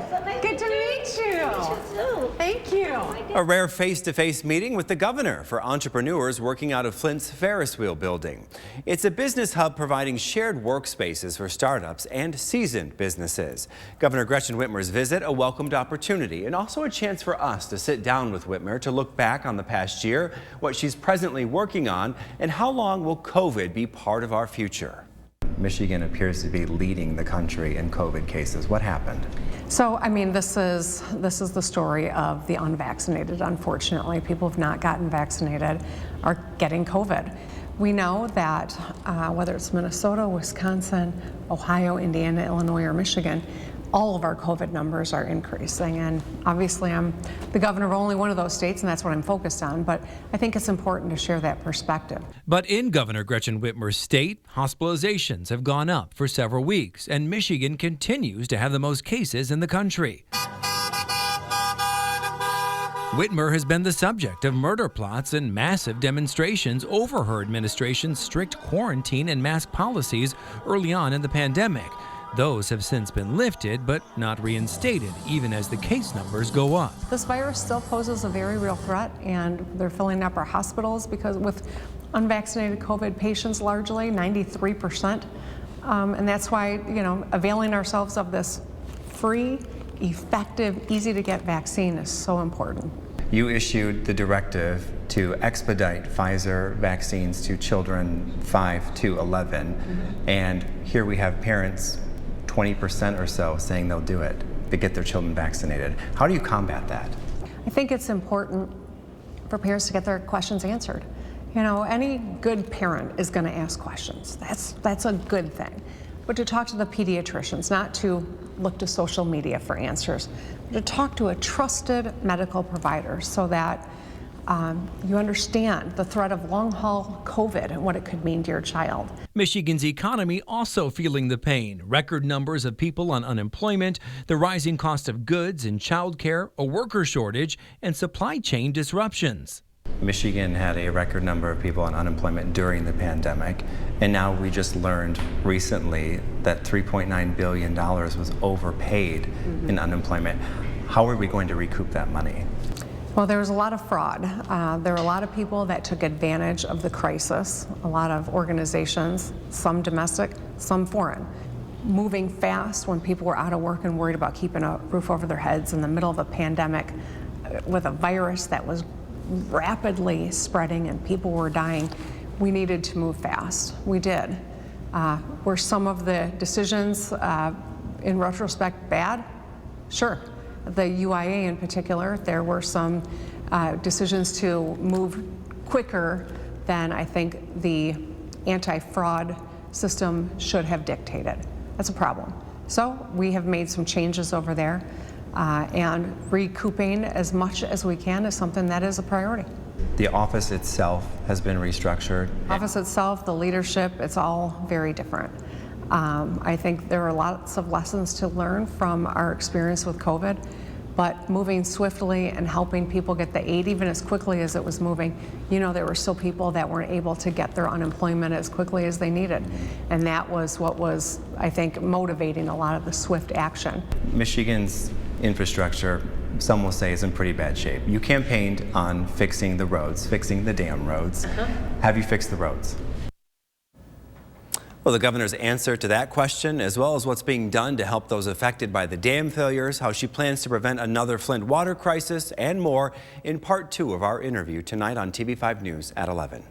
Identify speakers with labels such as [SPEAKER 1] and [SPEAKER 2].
[SPEAKER 1] Good to meet you. Thank you.
[SPEAKER 2] A rare face-to-face meeting with the governor for entrepreneurs working out of Flint's Ferris wheel building. It's a business hub providing shared workspaces for startups and seasoned businesses. Governor Gretchen Whitmer's visit, a welcomed opportunity and also a chance for us to sit down with Whitmer to look back on the past year, what she's presently working on, and how long will COVID be part of our future. Michigan appears to be leading the country in COVID cases. What happened?
[SPEAKER 1] So, I mean, this is the story of the unvaccinated. Unfortunately, people who have not gotten vaccinated are getting COVID. We know that whether it's Minnesota, Wisconsin, Ohio, Indiana, Illinois, or Michigan, all of our COVID numbers are increasing. And obviously I'm the governor of only one of those states, and that's what I'm focused on. But I think it's important to share that perspective.
[SPEAKER 3] But in Governor Gretchen Whitmer's state, hospitalizations have gone up for several weeks, and Michigan continues to have the most cases in the country. Whitmer has been the subject of murder plots and massive demonstrations over her administration's strict quarantine and mask policies early on in the pandemic. Those have since been lifted, but not reinstated, even as the case numbers go up.
[SPEAKER 1] This virus still poses a very real threat, and they're filling up our hospitals because with unvaccinated COVID patients, largely 93%. And that's why, availing ourselves of this free, effective, easy to get vaccine is so important.
[SPEAKER 2] You issued the directive to expedite Pfizer vaccines to children 5 to 11. And here we have parents, 20% or so, saying they'll do it to get their children vaccinated. How do you combat that?
[SPEAKER 1] I think it's important for parents to get their questions answered. Any good parent is going to ask questions. That's a good thing. But to talk to the pediatricians, not to look to social media for answers, but to talk to a trusted medical provider so that you understand the threat of long-haul COVID and what it could mean to your child.
[SPEAKER 3] Michigan's economy also feeling the pain. Record numbers of people on unemployment, the rising cost of goods and childcare, a worker shortage, and supply chain disruptions.
[SPEAKER 2] Michigan had a record number of people on unemployment during the pandemic, and now we just learned recently that $3.9 billion was overpaid in unemployment. How are we going to recoup that money?
[SPEAKER 1] Well, there was a lot of fraud. There were a lot of people that took advantage of the crisis, a lot of organizations, some domestic, some foreign, moving fast when people were out of work and worried about keeping a roof over their heads in the middle of a pandemic with a virus that was rapidly spreading and people were dying. We needed to move fast. We did. Were some of the decisions in retrospect bad? Sure. The UIA in particular, there were some decisions to move quicker than I think the anti-fraud system should have dictated. That's a problem. So we have made some changes over there, and recouping as much as we can is something that is a priority.
[SPEAKER 2] The office itself has been restructured.
[SPEAKER 1] Office itself, the leadership, it's all very different. I think there are lots of lessons to learn from our experience with COVID, but moving swiftly and helping people get the aid even as quickly as it was moving, there were still people that weren't able to get their unemployment as quickly as they needed. And that was what was, I think, motivating a lot of the swift action.
[SPEAKER 2] Michigan's infrastructure, some will say, is in pretty bad shape. You campaigned on fixing the roads, fixing the damn roads. Have you fixed the roads? Well, the governor's answer to that question, as well as what's being done to help those affected by the dam failures, how she plans to prevent another Flint water crisis, and more in part 2 of our interview tonight on TV5 News at 11.